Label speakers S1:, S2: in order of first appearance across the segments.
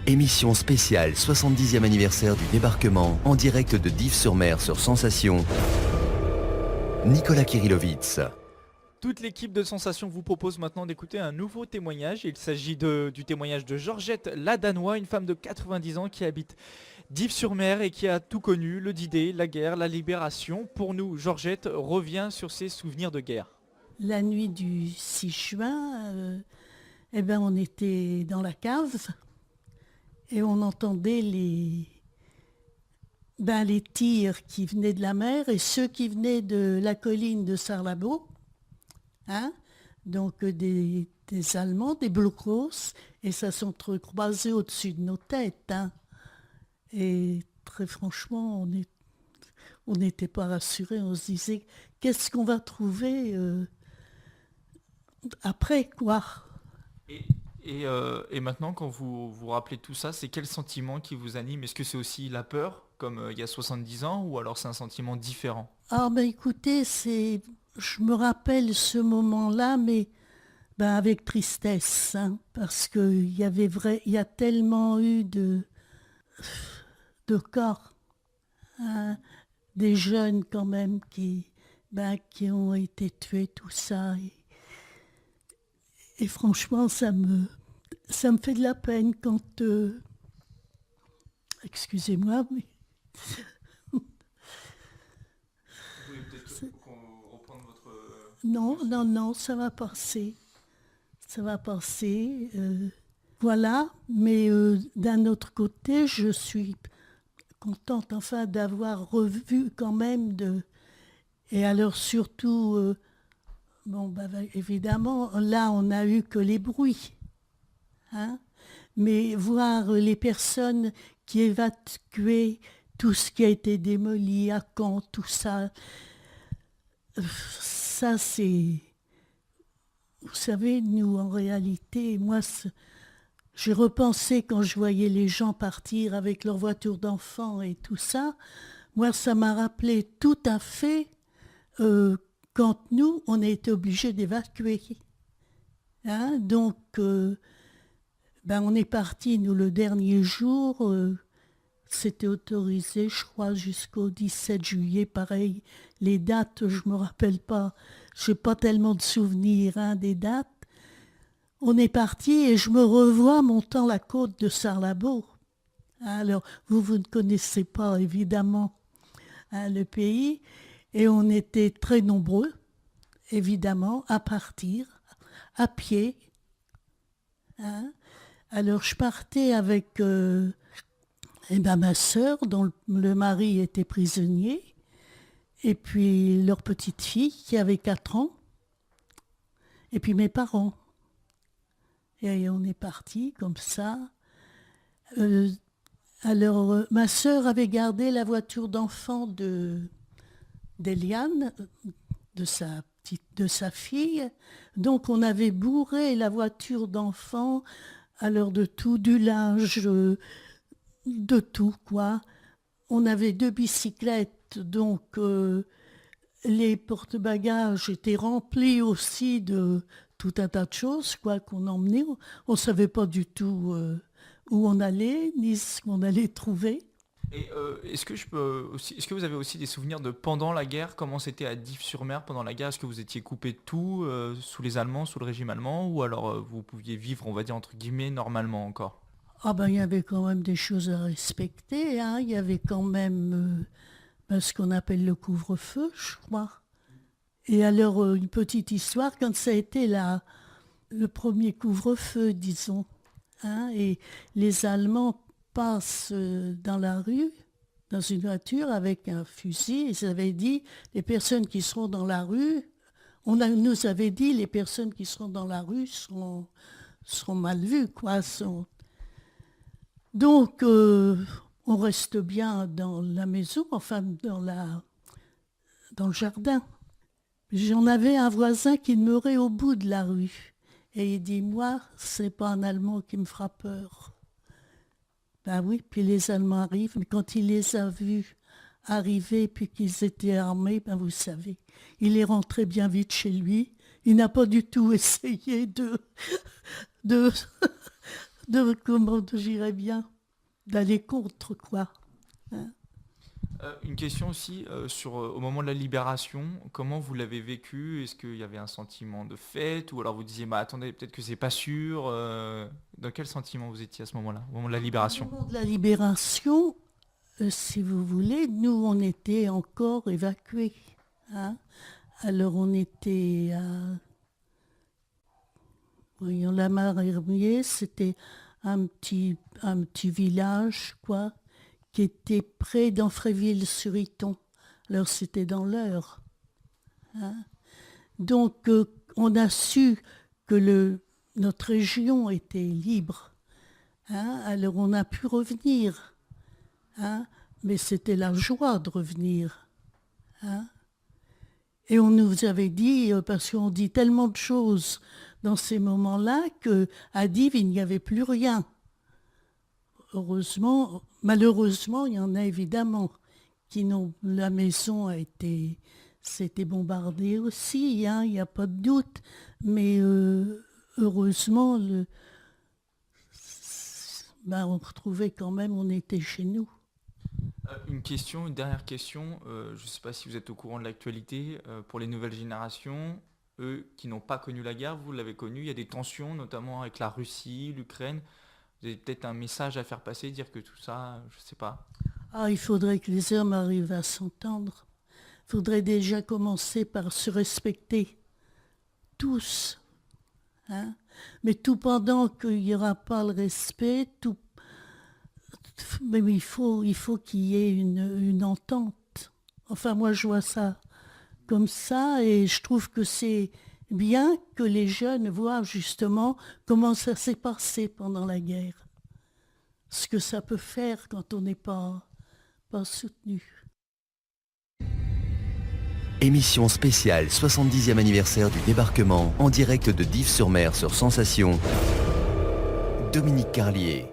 S1: Émission spéciale 70e anniversaire du débarquement en direct de Dives-sur-Mer sur Sensation. Nicolas Kirillovitz.
S2: Toute l'équipe de Sensation vous propose maintenant d'écouter un nouveau témoignage. Il s'agit du témoignage de Georgette Ladanois, une femme de 90 ans qui habite Dives-sur-Mer et qui a tout connu, le D-Day, la guerre, la libération. Pour nous, Georgette revient sur ses souvenirs de guerre.
S3: La nuit du 6 juin, on était dans la cave et on entendait les tirs qui venaient de la mer et ceux qui venaient de la colline de Sarlabo. Donc des Allemands, des Blocos, et ça s'entrecroisait au-dessus de nos têtes. Et très franchement, on n'était pas rassurés, on se disait, qu'est-ce qu'on va trouver après, quoi.
S2: Et maintenant, quand vous vous rappelez tout ça, c'est quel sentiment qui vous anime? Est-ce que c'est aussi la peur, comme il y a 70 ans, ou alors c'est un sentiment différent?
S3: Écoutez, je me rappelle ce moment-là, mais avec tristesse, parce qu'il y a tellement eu de corps, des jeunes quand même qui ont été tués, tout ça. Et franchement, ça me fait de la peine quand... Excusez-moi, mais...
S2: Vous pouvez peut-être reprendre votre...
S3: Non, ça va passer. Voilà, mais d'un autre côté, je suis contente d'avoir revu quand même Et alors surtout... évidemment, là, on n'a eu que les bruits. Mais voir les personnes qui évacuaient tout ce qui a été démoli à Caen, tout ça, ça c'est... Vous savez, nous, en réalité, moi, j'ai repensé quand je voyais les gens partir avec leur voiture d'enfants et tout ça. Moi, ça m'a rappelé tout à fait... quand nous, on a été obligés d'évacuer. Donc, on est partis, nous, le dernier jour, c'était autorisé, je crois, jusqu'au 17 juillet, pareil. Les dates, je ne me rappelle pas, je n'ai pas tellement de souvenirs des dates. On est partis et je me revois montant la côte de Sarlabo. Alors, vous ne connaissez pas, évidemment, le pays. Et on était très nombreux, évidemment, à partir, à pied. Alors je partais avec ma sœur, dont le mari était prisonnier, et puis leur petite fille qui avait 4 ans, et puis mes parents. Et on est partis comme ça. Ma sœur avait gardé la voiture d'enfant d'Eliane, de sa fille. Donc on avait bourré la voiture d'enfant, alors de tout, du linge, de tout, quoi. On avait 2 bicyclettes, donc les porte-bagages étaient remplis aussi de tout un tas de choses, quoi, qu'on emmenait. On ne savait pas du tout où on allait, ni ce qu'on allait trouver.
S2: Et est-ce que vous avez aussi des souvenirs de pendant la guerre, comment c'était à Dives-sur-Mer pendant la guerre? Est-ce que vous étiez coupé de tout sous les Allemands, sous le régime allemand, ou alors vous pouviez vivre, on va dire entre guillemets, normalement encore?
S3: Il y avait quand même des choses à respecter. Il y avait quand même ce qu'on appelle le couvre-feu, je crois. Et alors, une petite histoire, quand ça a été le premier couvre-feu, disons, et les Allemands passent dans la rue, dans une voiture avec un fusil, et ils avaient dit, les personnes qui seront dans la rue, nous avait dit, les personnes qui seront dans la rue seront mal vues, quoi. Donc, on reste bien dans la maison, enfin, dans le jardin. J'en avais un voisin qui demeurait au bout de la rue, et il dit, moi, c'est pas un Allemand qui me fera peur. Oui, puis les Allemands arrivent, mais quand il les a vus arriver, puis qu'ils étaient armés, vous savez, il est rentré bien vite chez lui. Il n'a pas du tout essayé de comment j'irais bien, d'aller contre, quoi. Hein.
S2: Une question aussi au moment de la libération, comment vous l'avez vécu? Est-ce qu'il y avait un sentiment de fête ou alors vous disiez bah attendez peut-être que c'est pas sûr dans quel sentiment vous étiez à ce moment-là, au moment de la libération?
S3: Au moment de la libération, si vous voulez, nous, on était encore évacués. Hein. Alors, on était à... Voyons, la Marhermier, c'était un petit village, quoi, qui était près d'Anfréville-sur-Iton. Alors, c'était dans l'Eure. Hein. Donc, on a su que notre région était libre. Hein. Alors, on a pu revenir. Hein, mais c'était la joie de revenir. Hein. Et on nous avait dit, parce qu'on dit tellement de choses dans ces moments-là, qu'à Dives, il n'y avait plus rien. Heureusement, malheureusement, il y en a évidemment qui n'ont... La maison c'était bombardée aussi, hein, il n'y a pas de doute. Mais heureusement, on retrouvait quand même, on était chez nous.
S2: Une dernière question. Je ne sais pas si vous êtes au courant de l'actualité. Pour les nouvelles générations, eux qui n'ont pas connu la guerre, vous l'avez connu, il y a des tensions, notamment avec la Russie, l'Ukraine. Vous avez peut-être un message à faire passer, dire que tout ça, je ne sais pas.
S3: Ah, il faudrait que les hommes arrivent à s'entendre. Il faudrait déjà commencer par se respecter. Tous. Hein? Mais tout pendant qu'il n'y aura pas le respect, mais il faut qu'il y ait une entente. Enfin, moi, je vois ça comme ça et je trouve que c'est bien que les jeunes voient justement comment ça s'est passé pendant la guerre. Ce que ça peut faire quand on n'est pas soutenu.
S1: Émission spéciale 70e anniversaire du débarquement en direct de Dives-sur-Mer sur Sensation. Dominique Carlier.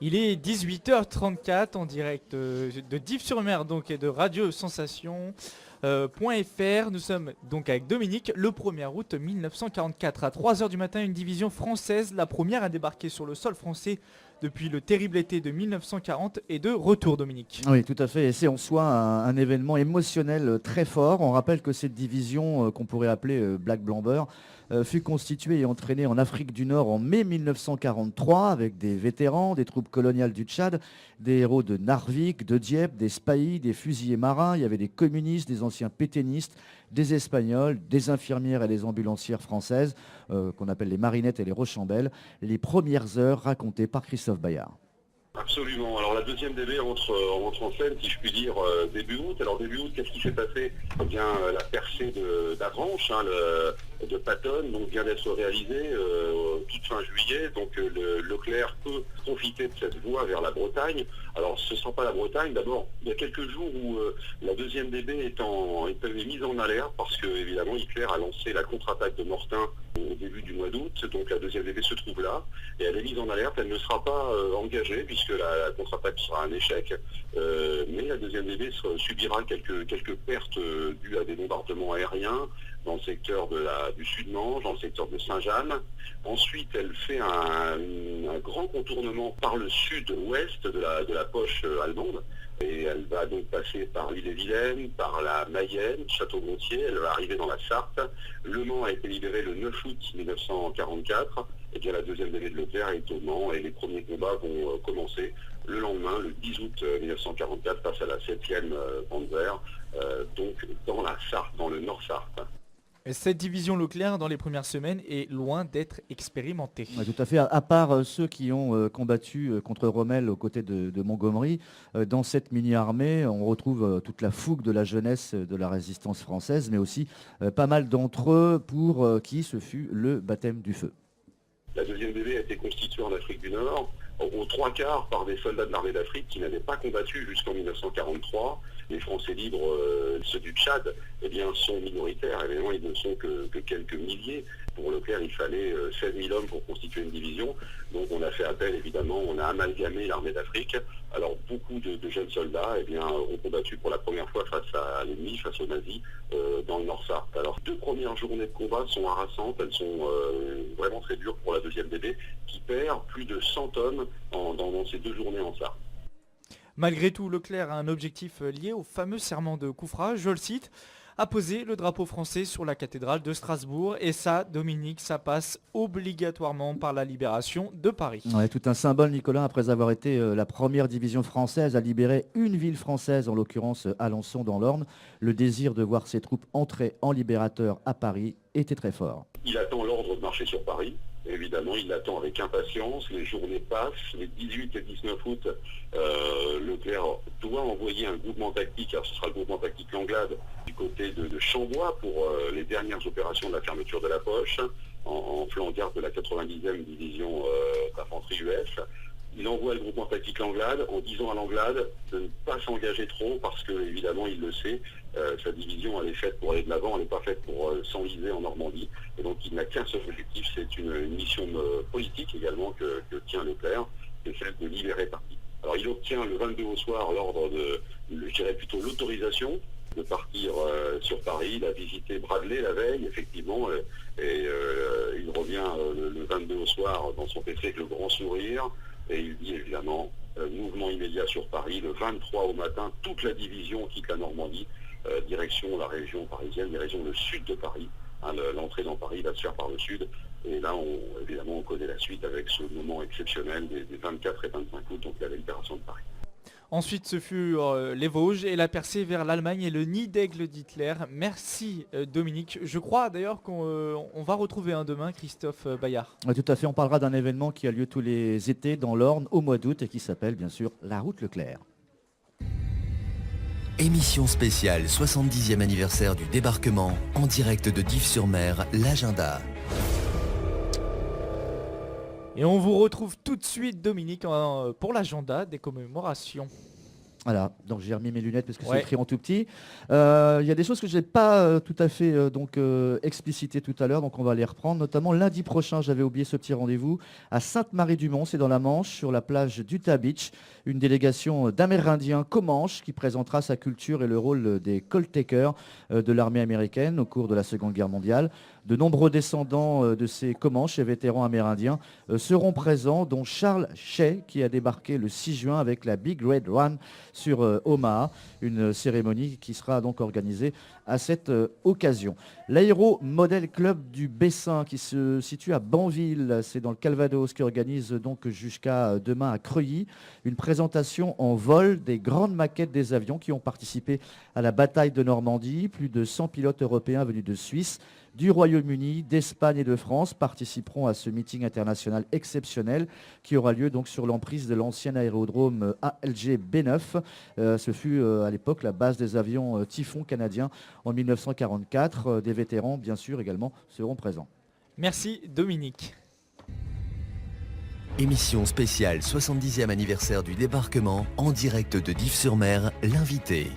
S2: Il est 18h34 en direct de Dives-sur-Mer donc et de Radio Sensation. .fr. Nous sommes donc avec Dominique. Le 1er août 1944 à 3h du matin, une division française, la première à débarquer sur le sol français depuis le terrible été de 1940 est de retour. Dominique.
S4: Oui, tout à fait, et c'est en soi un événement émotionnel très fort. On rappelle que cette division qu'on pourrait appeler Black Blamber fut constituée et entraînée en Afrique du Nord en mai 1943 avec des vétérans, des troupes coloniales du Tchad, des héros de Narvik, de Dieppe, des spahis, des fusiliers marins. Il y avait des communistes, des anciens pétainistes, des Espagnols, des infirmières et des ambulancières françaises qu'on appelle les marinettes et les rochambelles. Les premières heures racontées par Christophe Bayard.
S5: Absolument. Alors la deuxième DB rentre en scène, si je puis dire, début août. Alors début août, qu'est-ce qui s'est passé? Eh bien, la percée d'Avranches, de Patton, donc vient d'être réalisée toute fin juillet. Donc Leclerc peut profiter de cette voie vers la Bretagne. Alors ce ne sera pas la Bretagne. D'abord, il y a quelques jours où la deuxième DB est mise en alerte parce que évidemment Hitler a lancé la contre-attaque de Mortain au début du mois d'août. Donc la deuxième DB se trouve là et elle est mise en alerte. Elle ne sera pas engagée puisque la contre-attaque sera un échec. Mais la deuxième DB subira quelques pertes dues à des bombardements aériens dans le secteur du Sud-Manche, dans le secteur de Saint-Jeanne. Ensuite, elle fait un grand contournement par le sud-ouest de la poche allemande. Et elle va donc passer par l'île-et-Vilaine, par la Mayenne, Château-Gontier, elle va arriver dans la Sarthe. Le Mans a été libéré le 9 août 1944. Et bien la deuxième DB de Leclerc est au Mans et les premiers combats vont commencer le lendemain, le 10 août 1944, face à la 7e Panzer, donc dans la Sarthe, dans le Nord-Sarthe.
S2: Cette division Leclerc, dans les premières semaines, est loin d'être expérimentée.
S4: Ouais, tout à fait, à part ceux qui ont combattu contre Rommel aux côtés de Montgomery, dans cette mini-armée, on retrouve toute la fougue de la jeunesse de la résistance française, mais aussi pas mal d'entre eux pour qui ce fut le baptême du feu.
S5: La deuxième DB a été constituée en Afrique du Nord, aux 3/4 par des soldats de l'armée d'Afrique qui n'avaient pas combattu jusqu'en 1943. Les Français libres, ceux du Tchad, eh bien, sont minoritaires. Évidemment, ils ne sont que quelques milliers. Pour Leclerc, il fallait 16 000 hommes pour constituer une division. Donc on a fait appel, évidemment, on a amalgamé l'armée d'Afrique. Alors beaucoup de jeunes soldats eh bien, ont combattu pour la première fois face à l'ennemi, face aux nazis, dans le Nord-Sarthe. Alors 2 premières journées de combat sont harassantes, elles sont vraiment très dures pour la 2e DB qui perd plus de 100 hommes dans ces 2 journées en Sarthe.
S2: Malgré tout, Leclerc a un objectif lié au fameux serment de Koufra, je le cite, a posé le drapeau français sur la cathédrale de Strasbourg. Et ça, Dominique, ça passe obligatoirement par la libération de Paris.
S4: Ouais, tout un symbole, Nicolas, après avoir été la première division française à libérer une ville française, en l'occurrence Alençon dans l'Orne. Le désir de voir ses troupes entrer en libérateur à Paris était très fort.
S5: Il attend l'ordre de marcher sur Paris. Évidemment, il l'attend avec impatience. Les journées passent. Les 18 et 19 août, Leclerc doit envoyer un groupement tactique. Alors, ce sera le groupement tactique Langlade du côté de Chambois pour les dernières opérations de la fermeture de la poche, en flanc garde de la 90e division d'infanterie US. Il envoie le groupement tactique Langlade en disant à Langlade de ne pas s'engager trop parce que, évidemment, il le sait, sa division, elle est faite pour aller de l'avant, elle n'est pas faite pour s'enliser en Normandie. Et donc, il n'a qu'un seul objectif, c'est une mission politique également que tient Leclerc, c'est celle de libérer Paris. Alors, il obtient le 22 au soir l'ordre de, je dirais plutôt l'autorisation de partir sur Paris. Il a visité Bradley la veille, effectivement, et il revient le 22 au soir dans son PC avec le grand sourire. Et il dit évidemment, mouvement immédiat sur Paris, le 23 au matin, toute la division quitte la Normandie, direction la région parisienne, direction le sud de Paris. Hein, l'entrée dans Paris va se faire par le sud. Et là, évidemment, on connaît la suite avec ce moment exceptionnel des 24 et 25 août, donc la libération de Paris.
S2: Ensuite, ce fut les Vosges et la percée vers l'Allemagne et le nid d'aigle d'Hitler. Merci Dominique. Je crois d'ailleurs qu'on va retrouver demain Christophe Bayard.
S4: Ouais, tout à fait, on parlera d'un événement qui a lieu tous les étés dans l'Orne au mois d'août et qui s'appelle bien sûr la route Leclerc.
S1: Émission spéciale 70e anniversaire du débarquement, en direct de Dives-sur-Mer, l'agenda.
S2: Et on vous retrouve tout de suite Dominique pour l'agenda des commémorations.
S4: Voilà, donc j'ai remis mes lunettes parce que
S2: Ouais.
S4: c'est écrit en tout petit. Il y a des choses que je n'ai pas tout à fait explicitées tout à l'heure, donc on va les reprendre. Notamment lundi prochain, j'avais oublié ce petit rendez-vous à Sainte-Marie-du-Mont, c'est dans la Manche, sur la plage d'Utah Beach. Une délégation d'Amérindiens Comanches qui présentera sa culture et le rôle des Cold-Takers de l'armée américaine au cours de la Seconde Guerre mondiale. De nombreux descendants de ces Comanches et vétérans amérindiens seront présents, dont Charles Shea, qui a débarqué le 6 juin avec la Big Red One sur Omaha, une cérémonie qui sera donc organisée à cette occasion. L'Aéro Model Club du Bessin, qui se situe à Banville, c'est dans le Calvados, qui organise donc jusqu'à demain à Creuilly une présentation en vol des grandes maquettes des avions qui ont participé à la bataille de Normandie. Plus de 100 pilotes européens venus de Suisse, du Royaume-Uni, d'Espagne et de France participeront à ce meeting international exceptionnel qui aura lieu donc sur l'emprise de l'ancien aérodrome ALG B9. Ce fut à l'époque la base des avions Typhon canadiens en 1944. Des vétérans, bien sûr, également seront présents.
S2: Merci Dominique.
S1: Émission spéciale 70e anniversaire du débarquement, en direct de Dives-sur-Mer, l'invité.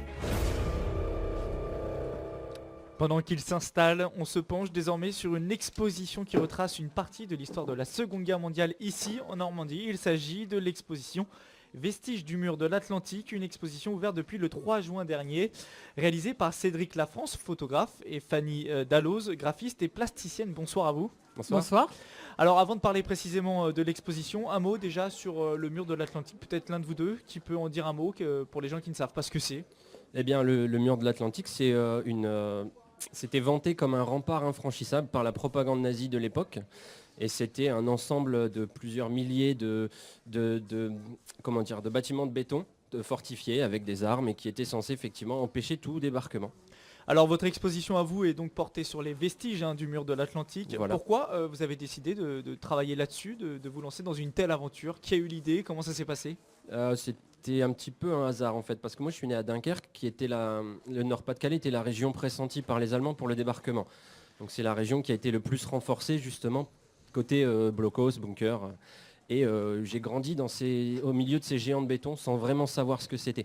S2: Pendant qu'il s'installe, on se penche désormais sur une exposition qui retrace une partie de l'histoire de la Seconde Guerre mondiale ici en Normandie. Il s'agit de l'exposition Vestiges du mur de l'Atlantique, une exposition ouverte depuis le 3 juin dernier, réalisée par Cédric Lafrance, photographe, et Fanny Dalloz, graphiste et plasticienne. Bonsoir à vous.
S6: Bonsoir.
S2: Alors avant de parler précisément de l'exposition, un mot déjà sur le mur de l'Atlantique, peut-être l'un de vous deux qui peut en dire un mot pour les gens qui ne savent pas ce que c'est.
S6: Eh bien, le mur de l'Atlantique, c'est c'était vanté comme un rempart infranchissable par la propagande nazie de l'époque. Et c'était un ensemble de plusieurs milliers de bâtiments de béton fortifiés avec des armes et qui étaient censés effectivement empêcher tout débarquement.
S2: Alors votre exposition à vous est donc portée sur les vestiges du mur de l'Atlantique.
S6: Voilà.
S2: Pourquoi vous avez décidé de travailler là-dessus, de vous lancer dans une telle aventure? Qui a eu l'idée? Comment ça s'est passé?
S6: C'était un petit peu un hasard en fait, parce que moi je suis né à Dunkerque, qui était le Nord-Pas-de-Calais était la région pressentie par les Allemands pour le débarquement. Donc c'est la région qui a été le plus renforcée justement côté blockhaus, bunker. Et j'ai grandi au milieu de ces géants de béton sans vraiment savoir ce que c'était.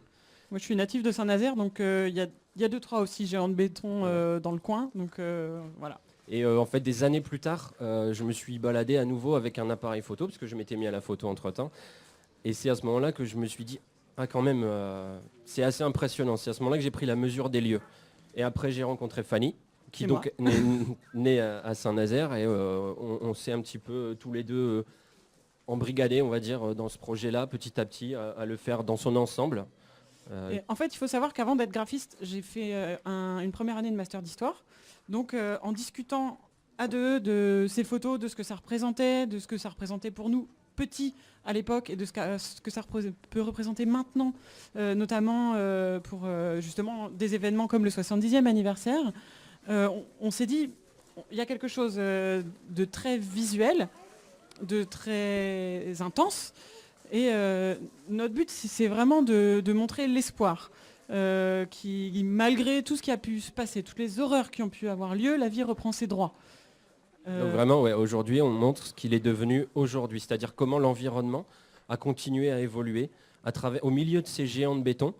S7: Moi, je suis natif de Saint-Nazaire, donc il y a 2-3 aussi géants de béton dans le coin. Donc voilà.
S6: Et en fait, des années plus tard, je me suis baladé à nouveau avec un appareil photo, parce que je m'étais mis à la photo entre-temps. Et c'est à ce moment-là que je me suis dit, quand même, c'est assez impressionnant. C'est à ce moment-là que j'ai pris la mesure des lieux. Et après, j'ai rencontré Fanny, qui
S7: C'est
S6: donc née à Saint-Nazaire, et on s'est un petit peu tous les deux embrigadés, on va dire, dans ce projet-là, petit à petit, à le faire dans son ensemble.
S7: Et en fait, il faut savoir qu'avant d'être graphiste, j'ai fait une première année de master d'histoire. Donc, en discutant à deux de ces photos, de ce que ça représentait, de ce que ça représentait pour nous petits à l'époque et de ce que ça peut représenter maintenant, notamment pour justement des événements comme le 70e anniversaire, on s'est dit, il y a quelque chose de très visuel, de très intense. Et notre but, c'est vraiment de montrer l'espoir. Qui, malgré tout ce qui a pu se passer, toutes les horreurs qui ont pu avoir lieu, la vie reprend ses droits.
S6: Donc vraiment, ouais, aujourd'hui, on montre ce qu'il est devenu aujourd'hui, c'est-à-dire comment l'environnement a continué à évoluer au milieu de ces géants de béton.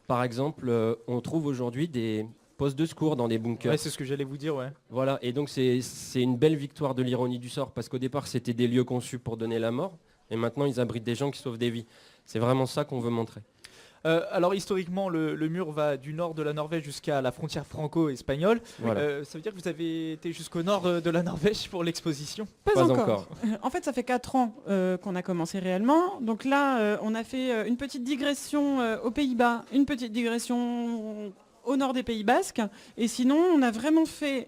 S6: Par exemple, on trouve aujourd'hui des postes de secours dans des bunkers.
S2: Ouais, c'est ce que j'allais vous dire, ouais.
S6: Voilà, et donc c'est une belle victoire de l'ironie du sort, parce qu'au départ, c'était des lieux conçus pour donner la mort, et maintenant, ils abritent des gens qui sauvent des vies. C'est vraiment ça qu'on veut montrer.
S2: Alors historiquement, le mur va du nord de la Norvège jusqu'à la frontière franco-espagnole.
S6: Voilà.
S2: Ça veut dire que vous avez été jusqu'au nord de la Norvège pour l'exposition?
S7: Pas encore.
S6: encore.
S7: En fait, ça fait 4 ans qu'on a commencé réellement. Donc là, on a fait une petite digression aux Pays-Bas, une petite digression au nord des Pays Basques. Et sinon, on a vraiment fait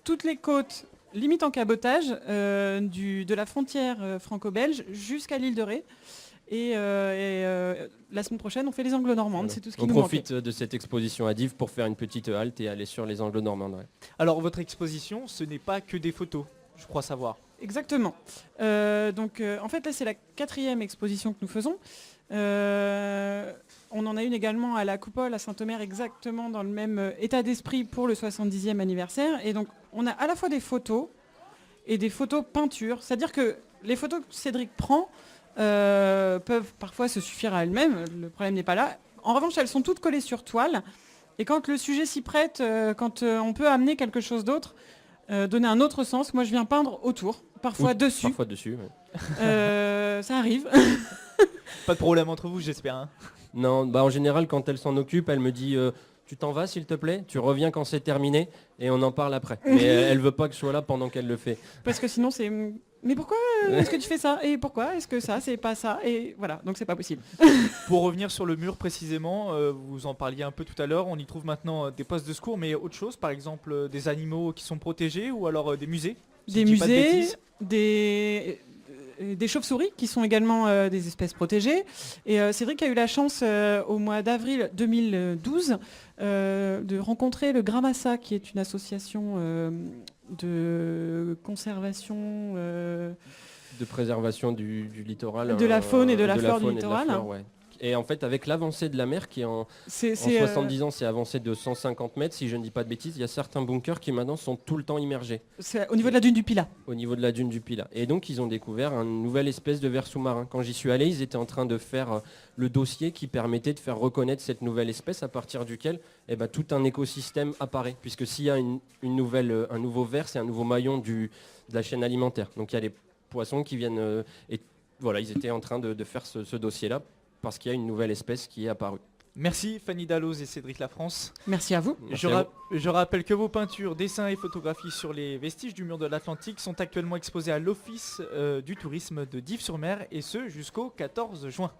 S7: toutes les côtes, limite en cabotage, de la frontière franco-belge jusqu'à l'île de Ré. Et la semaine prochaine, on fait les Anglo-Normandes,
S6: Voilà.
S7: c'est tout ce qui
S6: on
S7: nous
S6: profite
S7: manquait.
S6: de cette exposition à Dives pour faire une petite halte et aller sur les Anglo-Normandes. Ouais.
S2: Alors votre exposition, ce n'est pas que des photos, je crois savoir.
S7: Exactement. Donc en fait, là, c'est la 4e exposition que nous faisons. On en a une également à la Coupole à Saint-Omer, exactement dans le même état d'esprit pour le 70e anniversaire. Et donc, on a à la fois des photos et des photos peintures. C'est-à-dire que les photos que Cédric prend peuvent parfois se suffire à elles-mêmes. Le problème n'est pas là. En revanche, elles sont toutes collées sur toile. Et quand le sujet s'y prête, quand on peut amener quelque chose d'autre, donner un autre sens, moi je viens peindre autour, parfois dessus.
S6: Parfois dessus, ouais.
S7: Ça arrive.
S2: Pas de problème entre vous, j'espère. Hein.
S6: Non, en général, quand elle s'en occupe, elle me dit tu t'en vas s'il te plaît, tu reviens quand c'est terminé et on en parle après. Mais elle veut pas que je sois là pendant qu'elle le fait.
S7: Parce que sinon c'est... Mais pourquoi est-ce que tu fais ça? Et pourquoi est-ce que ça, c'est pas ça? Et voilà, donc c'est pas possible.
S2: Pour revenir sur le mur précisément, vous en parliez un peu tout à l'heure, on y trouve maintenant des postes de secours, mais autre chose, par exemple des animaux qui sont protégés ou alors des musées? Si
S7: Des
S2: je dis pas de
S7: musées,
S2: bêtises.
S7: des chauves-souris qui sont également des espèces protégées. Et Cédric a eu la chance au mois d'avril 2012 de rencontrer le Gramassa, qui est une association de conservation...
S6: De préservation du littoral.
S7: De la faune et de la flore du
S6: faune et de
S7: littoral.
S6: flore, ouais. Et en fait, avec l'avancée de la mer qui en
S7: C'est
S6: 70 ans s'est avancée de 150 mètres, si je ne dis pas de bêtises, il y a certains bunkers qui maintenant sont tout le temps immergés
S7: c'est au niveau de la dune du Pilat.
S6: au niveau de la dune du Pilat. Et donc, ils ont découvert une nouvelle espèce de ver sous-marin. Quand j'y suis allé, ils étaient en train de faire le dossier qui permettait de faire reconnaître cette nouvelle espèce à partir duquel tout un écosystème apparaît. Puisque s'il y a un nouveau ver, c'est un nouveau maillon de la chaîne alimentaire. Donc, il y a les poissons qui viennent... et voilà, ils étaient en train de faire ce dossier-là parce qu'il y a une nouvelle espèce qui est apparue.
S2: Merci Fanny Dalloz et Cédric Lafrance.
S7: Merci à vous.
S6: Merci à
S2: Je rappelle que vos peintures, dessins et photographies sur les vestiges du mur de l'Atlantique sont actuellement exposées à l'Office du tourisme de Dives-sur-Mer et ce jusqu'au 14 juin.